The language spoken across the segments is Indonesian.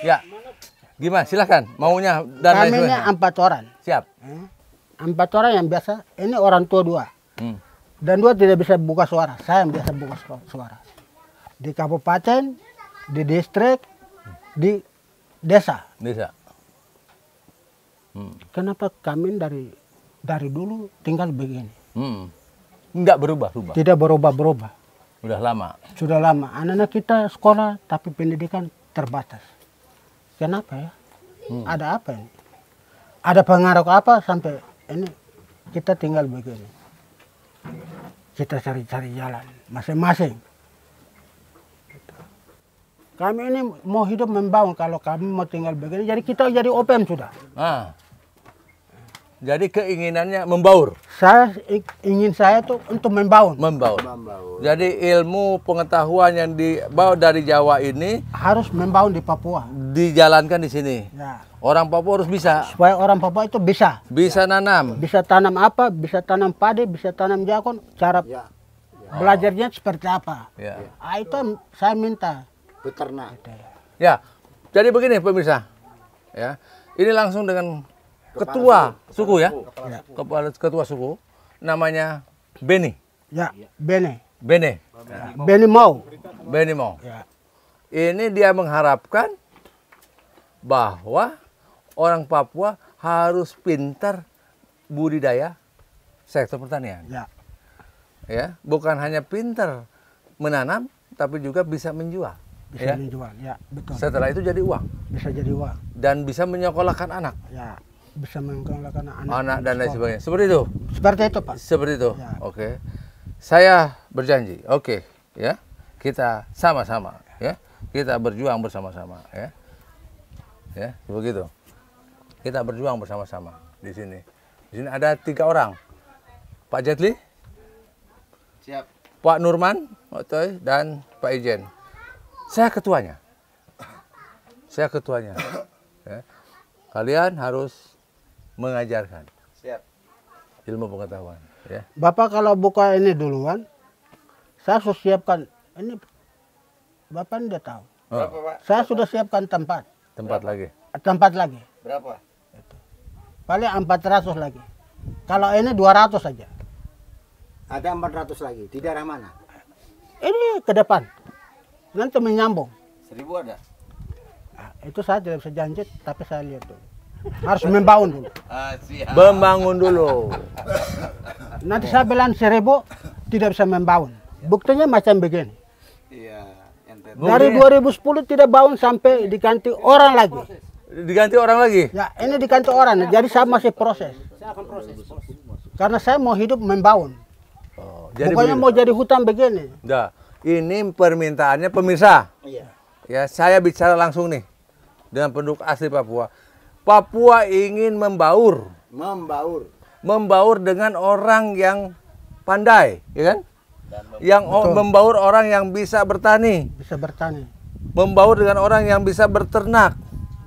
Ya, gimana? Silahkan. Maunya dan lain Kami ini sebagainya. 4 orang. Siap. 4 orang yang biasa. Ini orang tua 2. Dan 2 tidak bisa buka suara. Saya yang biasa buka suara. Di kabupaten, di distrik, di desa. Bisa. Kenapa kami dari dulu tinggal begini? Enggak berubah-ubah. Tidak berubah-berubah. Udah lama. Sudah lama. Anak-anak kita sekolah tapi pendidikan terbatas. Kenapa ya? Ada apa ini? Ada pengaruh apa sampai ini kita tinggal begini? Kita cari-cari jalan masing-masing. Kami ini mau hidup membangun, kalau kami mau tinggal begini, jadi kita jadi OPM sudah. Jadi keinginannya membaur. Saya tuh untuk membangun. Membaur. Jadi ilmu pengetahuan yang dibawa dari Jawa ini Harus membangun di Papua. dijalankan di sini. Ya. Orang Papua harus bisa. Supaya orang Papua itu bisa. Bisa nanam. Bisa tanam apa, bisa tanam padi, bisa tanam jagung. Cara belajarnya seperti apa. Ya. Itu saya minta. Peternak. Ya. Jadi begini pemirsa. Ya. Ini langsung dengan ketua suku ya. Kepala ketua suku namanya Beni. Ya, Bene. Bene. Bene mau. Beni mau. Ya. Ini dia mengharapkan bahwa orang Papua harus pintar budidaya sektor pertanian. Ya. Ya, bukan hanya pintar menanam tapi juga bisa menjual. Bisa Ya. menjual. Ya, betul. Setelah itu jadi uang Bisa jadi uang. dan bisa menyekolahkan anak. Ya, bisa mengelola Anak dan lain sebagainya. Seperti itu. Seperti itu, Pak. Seperti itu. Ya. Oke. Saya berjanji. Oke, ya. Kita sama-sama, ya. Kita berjuang bersama-sama, ya. Ya, begitu. Kita berjuang bersama-sama di sini. Di sini ada 3 orang. Pak Jetli, Siap. Pak Nurman, Otoy, dan Pak Ijen. Saya ketuanya. Saya ketuanya. Ya. Kalian harus mengajarkan Siap. ilmu pengetahuan. Ya. Bapak kalau buka ini duluan, saya sudah siapkan. Ini Bapak tidak tahu. Berapa, Pak? Saya sudah siapkan tempat. Tempat lagi. Tempat lagi. Berapa? Paling 400 lagi. Kalau ini 200 saja. Ada 400 lagi. Di daerah mana? Ini ke depan. Nanti menyambung. 1000 ada? Nah, itu saya tidak bisa janji, tapi saya lihat dulu. Harus membangun dulu. Siap. Membangun dulu. Nanti saya bilang 1000 tidak bisa membangun. Buktinya macam begini. Iya, ente. Dari 2010 tidak bangun sampai diganti orang lagi. Diganti orang lagi. Ya, ini diganti orang. Jadi saya masih proses. Saya akan proses. Karena saya mau hidup membangun. Oh, Pokoknya begitu. mau jadi hutan begini. Dah, ini permintaannya pemirsa. Iya. Ya, saya bicara langsung nih dengan penduduk asli Papua. Papua ingin membaur, Membaur. membaur dengan orang yang pandai, ya kan? Yang membaur orang yang bisa bertani, Bisa bertani. membaur dengan orang yang bisa berternak.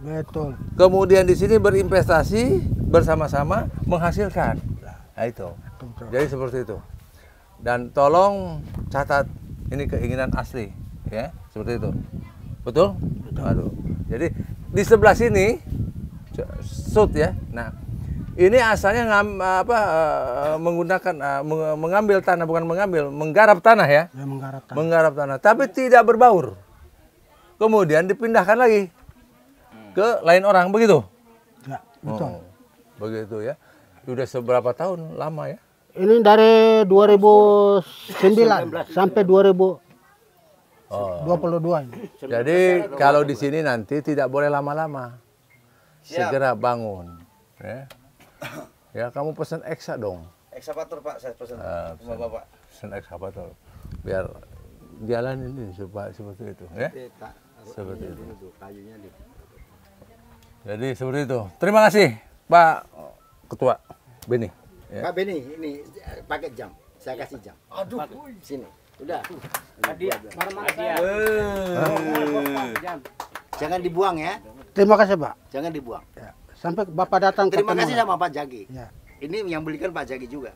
Betul. Kemudian di sini berinvestasi bersama-sama menghasilkan. Nah, itu. Jadi seperti itu. Dan tolong catat ini keinginan asli, ya, seperti itu. Betul? Aduh. Jadi di sebelah sini sud ya. Nah, ini asalnya menggunakan mengambil tanah, bukan mengambil, menggarap tanah ya. Ya, menggarap tanah. Menggarap tanah, tapi tidak berbaur. Kemudian dipindahkan lagi ke lain orang, begitu? Ya, betul. Oh, begitu ya. Sudah seberapa tahun lama ya? Ini dari 2009 sampai 2022 ini. Jadi kalau di sini nanti tidak boleh lama-lama. Segera bangun. Ya, ya kamu pesan eksa dong. Ekskavator, Pak, saya pesan sama Bapak. Pesan ekskavator. Biar jalan ini supaya seperti itu. Ya, seperti itu. Kayunya di. Jadi seperti itu. Terima kasih Pak Ketua Beni. Ya. Pak Beni, ini pakai jam. Saya kasih jam. Aduh, sini. Udah. Hadiah. Jangan dibuang ya. Terima kasih, Pak. Jangan dibuang. Ya. Sampai Bapak datang Terima ketemu. kasih sama Pak Jagi. Ya. Ini yang belikan Pak Jagi juga.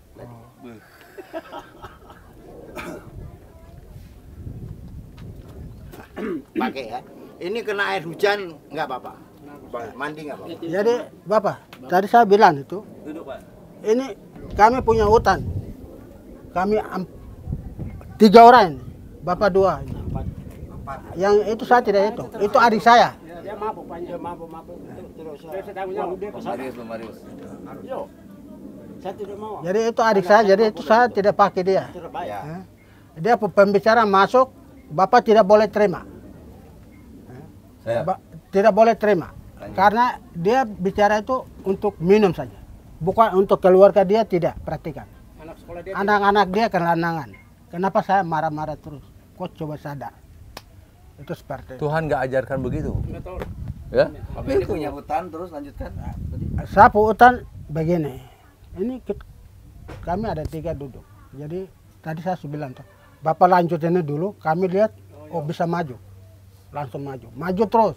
Pakai ya. Ini kena air hujan nggak apa-apa. Mandi nggak apa-apa. Jadi Bapak, tadi saya bilang itu, ini kami punya hutan. Kami 3 orang ini, Bapak 2 ini. Yang itu saya tidak itu adik saya. Dia mabuk, dia mabuk. Terus saya tanggung jawab dia kesana. Marius. Yo, saya tidak mau. Jadi itu adik saya, jadi itu saya tidak pakai dia. Ya. Dia pembicara masuk, Bapak tidak boleh terima. Saya. Tidak boleh terima. Karena dia bicara itu untuk minum saja. Bukan untuk keluarga dia tidak, perhatikan. Anak sekolah dia. Anak-anak dia kelanangan. Kenapa saya marah-marah terus? Kok coba sadar. Itu seperti itu. Tuhan nggak ajarkan begitu. Betul. Ya? Ini punya hutan terus lanjutkan. Sapu hutan begini. Ini kami ada 3 duduk. Jadi tadi saya bilang tuh, Bapak lanjut ini dulu, kami lihat bisa maju. Langsung maju. Maju terus.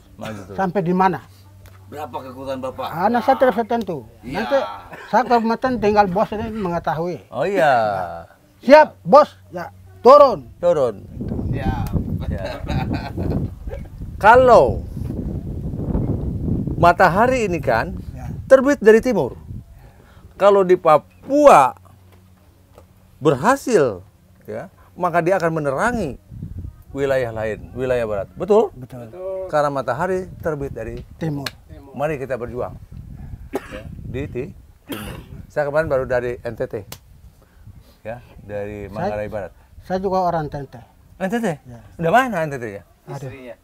Sampai di mana? Berapa kekuatan Bapak? Anak saya tidak tertentu. Nanti saya kabupaten tinggal bos ini mengetahui. Oh iya. Siap, bos. Ya, turun. Turun. Ya. Ya. Kalau matahari ini kan terbit dari timur. Kalau di Papua berhasil, ya, maka dia akan menerangi wilayah lain, wilayah barat. Betul? Betul. Karena matahari terbit dari Timur. mari kita berjuang. Ya, di timur. Saya kemarin baru dari NTT. Ya, dari Manggarai Barat. Saya juga orang Tente. NTT? Ya. Udah mana NTT ya? Istrinya.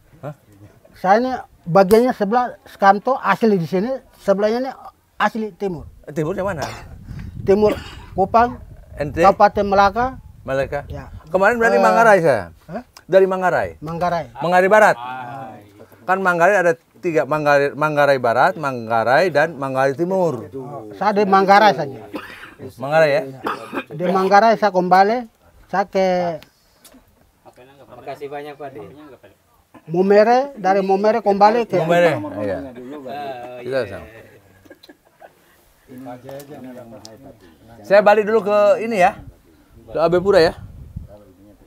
Saya ini bagiannya sebelah Skamto asli di sini, sebelahnya ini asli timur. Timur yang mana? Timur Kupang, NT, Kabupaten Melaka, Malaka. ya. Kemarin dari Manggarai saya. Hah? Dari Manggarai. Manggarai. Manggarai Barat. Kan Manggarai ada 3, Manggarai Barat, Manggarai dan Manggarai Timur. Saya di Manggarai saja. Manggarai ya? Di Manggarai saya kembali, saya ke Makasih banyak Pak. Momere, dari Momere kembali ke Momere. Iya. Kita sama. Saya balik dulu ke ini ya. Ke Abe Pura ya.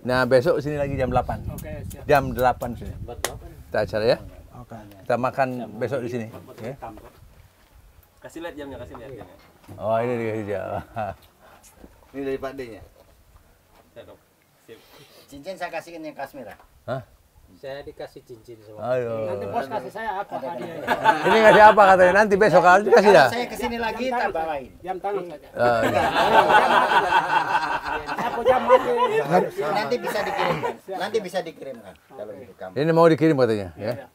Nah, besok sini lagi jam 8. Oke, siap. Jam 8 sini. Kita acara ya. Oke. Kita makan besok di sini. Ya. Kasih lihat jamnya, kasih lihat jamnya. Oh, ini dikasih dia. Ini dari Pak D-nya. Cincin saya kasihin yang Kasmir. Hah? Saya dikasih cincin semua. Ayo. Nanti bos kasih saya apa hadiahnya? Ini kasih apa katanya? Nanti besok kali kasih dah. Saya kesini lagi tak bawain. Jam tangan saja. Iya. Aku jam mati. Nanti bisa dikirimkan. Nanti bisa dikirimkan kalau itu kamu. Ini mau dikirim katanya, ya.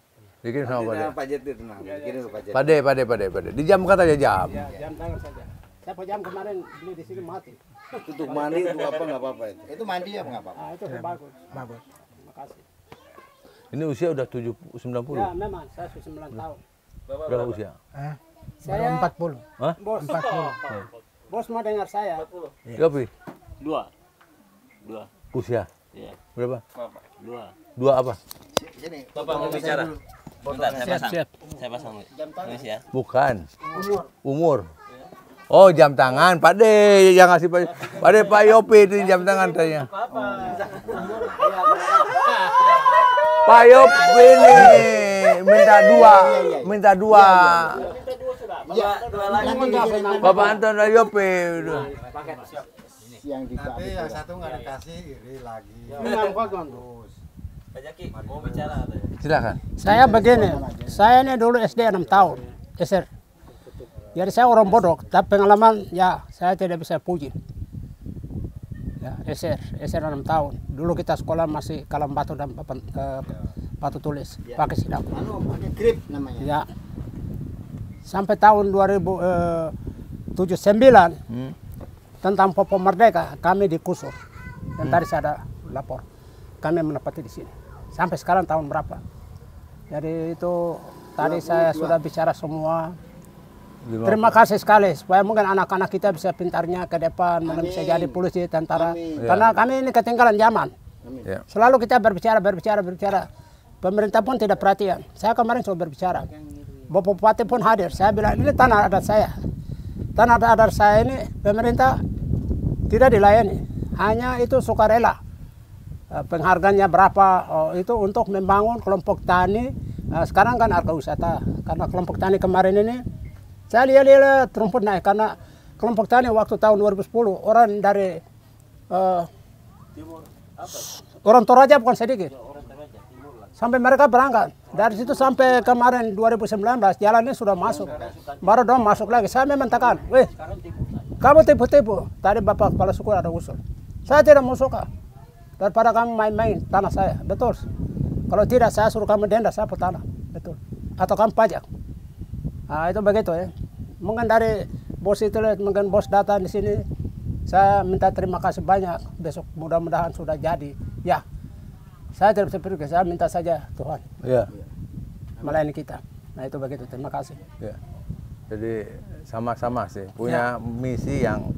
Dikirim sama Pak De. Pak Jet itu tenang. Kirim ke Pak Jet. Pak De. Di jam katanya jam. Ya, jam tangan saja. Saya jam kemarin beli di sini mati. Untuk mandi untuk apa nggak apa-apa itu. Itu mandi ya nggak apa-apa. Ah, itu bagus. Bagus. Terima kasih. Ini usia udah 90. Ya, memang saya sudah 9 tahun. Berapa usia? Baru 40. Hah? Bos. 40. Bos mau dengar saya. Yopi. 2. Usia. Iya. Berapa? 2. 2 apa? Sini. Bapak mau bicara. Bentar, saya pasang. Siap. Saya pasang. Ini ya. Bukan. Umur. Oh, jam tangan. Pak De yang ngasih Pak De, Pak Yopi itu jam tangan tanya. Pak Yopi ini minta 2. Nanti dikirimkan. Bapak Anton dan Yopi. Yang di Tapi yang satu nggak dikasih iri lagi. Pak Jaki mau bicara katanya. Silakan. Saya begini, saya ini dulu SD 6 tahun, SR. Jadi saya orang bodoh, tapi pengalaman ya saya tidak bisa puji. Ya, SR 6 tahun. Dulu kita sekolah masih kalam batu dan batu tulis, pakai sidak. pakai grip namanya. Ya. Sampai tahun 2079 tentang Papua Merdeka kami di Kusur. Dan tadi saya ada lapor. Kami menepati di sini. Sampai sekarang tahun berapa? Jadi itu tadi saya sudah bicara semua. Terima kasih sekali supaya mungkin anak-anak kita bisa pintarnya ke depan, mungkin bisa jadi polisi, tentara. Karena kami ini ketinggalan zaman. Ya. Selalu kita berbicara. Pemerintah pun tidak perhatian. Saya kemarin sudah berbicara. Bapak Bupati pun hadir. Saya bilang ini tanah adat saya. Tanah adat saya ini pemerintah tidak dilayani. Hanya itu sukarela. penghargaannya berapa, itu untuk membangun kelompok tani. Sekarang kan arka wisata, karena kelompok tani kemarin ini saya lihat rumput naik, karena kelompok tani waktu tahun 2010 orang dari orang Toraja bukan sedikit, sampai mereka berangkat dari situ sampai kemarin 2019 jalannya sudah masuk, baru dong masuk lagi. Saya memang tekan, weh kamu tipu-tipu, tadi bapak kepala suku ada usul, saya tidak mau suka daripada kamu main-main tanah saya, betul. Kalau tidak saya suruh kamu denda sapu tanah, betul. Atau kamu pajak. Nah, itu begitu ya. Mungkin dari bos itu, mungkin bos datang di sini, saya minta terima kasih banyak. Besok mudah-mudahan sudah jadi. Ya, saya tidak bisa pergi, saya minta saja Tuhan. Ya. Melayani kita. Nah itu begitu, terima kasih. Ya. Jadi sama-sama sih, punya misi yang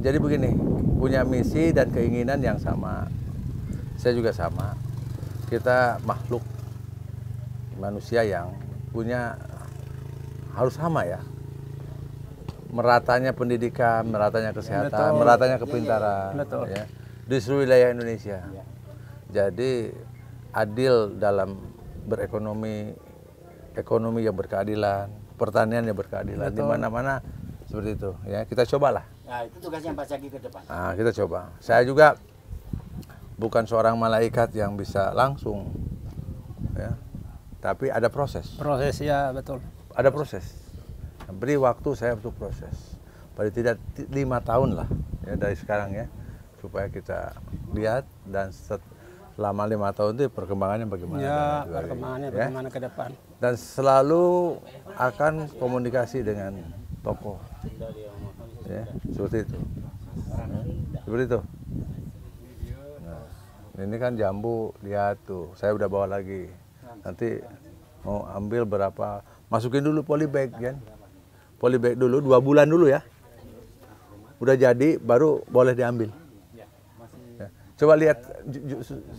jadi begini, punya misi dan keinginan yang sama. Saya juga sama. Kita makhluk manusia yang punya harus sama ya. Meratanya pendidikan, meratanya kesehatan, Betul. meratanya kepintaran, Betul. ya, di seluruh wilayah Indonesia. Jadi adil dalam berekonomi, ekonomi yang berkeadilan, pertanian yang berkeadilan, di mana-mana seperti itu. Ya, kita cobalah. Nah, itu tugasnya Pak Zaki ke depan. Nah, kita coba. Saya juga bukan seorang malaikat yang bisa langsung, ya, tapi ada proses. Proses ya betul. Ada proses. Beri waktu saya untuk proses. Paling tidak 5 tahun lah, ya, dari sekarang ya, supaya kita lihat dan selama 5 tahun itu perkembangannya bagaimana. Ya, dan sebagainya, perkembangannya ya. bagaimana ke depan. Dan selalu akan komunikasi dengan tokoh, ya, seperti itu. Ya, seperti itu. Ini kan jambu, lihat tuh, saya udah bawa lagi. Nanti mau ambil berapa, masukin dulu polybag kan. Polybag dulu, 2 bulan dulu ya. Udah jadi, baru boleh diambil. Ya. Coba lihat,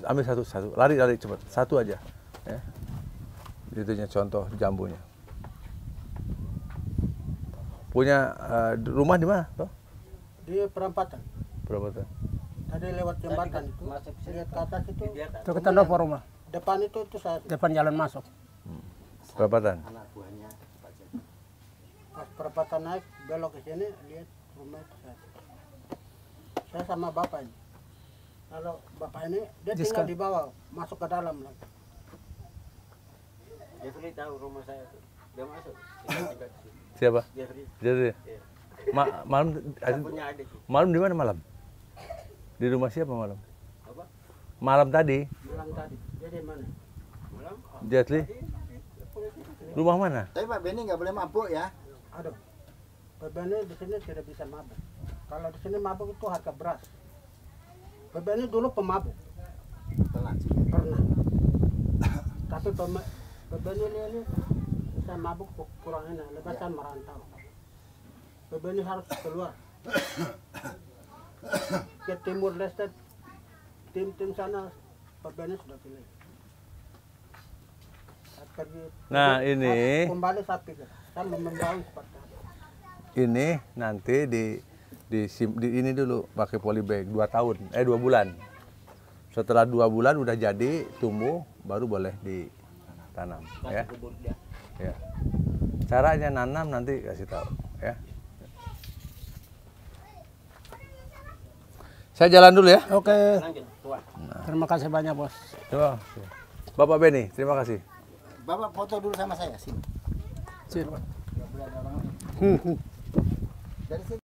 ambil satu, lari cepat, satu aja. Ya. Itunya contoh jambunya. Punya rumah di mana? Toh? Di perempatan. Perempatan. Tadi lewat jembatan itu, lihat ke atas itu, Itu kita dopo rumah, depan itu saya. depan jalan masuk. Perempatan. Pas perempatan naik, belok ke sini, lihat rumah itu saya. Saya sama bapak ini. Kalau bapak ini, dia tinggal di bawah, masuk ke dalam lagi. Jeffrey tahu rumah saya tuh. Dia masuk. Siapa? Jeffrey. Jadi malam Punya adik. malam di mana malam? Di rumah siapa malam? Apa? Malam tadi. Malam tadi, dia di mana? Jetli. Rumah mana? Tapi Pak Benny nggak boleh mabuk ya. Aduh, Bebeni di sini tidak bisa mabuk. Kalau di sini mabuk itu harga beras. Bebeni dulu pemabuk, pernah. Tapi Bebeni ini saya mabuk kurang enak, lebih saya merantau. Bebeni harus keluar. Ke Timur Leste, tim sana Bebeni sudah pilih. Nah, ini kembali saya pikir, saya membangun seperti apa. ini nanti di ini dulu pakai polybag 2 tahun, 2 bulan. Setelah 2 bulan udah jadi tumbuh, baru boleh ditanam, ya. Ya. Caranya nanam nanti kasih tahu, ya. Saya jalan dulu ya. Oke. Terima kasih banyak bos. Coba. Bapak Benny, terima kasih. Bapak foto dulu sama saya sini. Sini. Dari sini.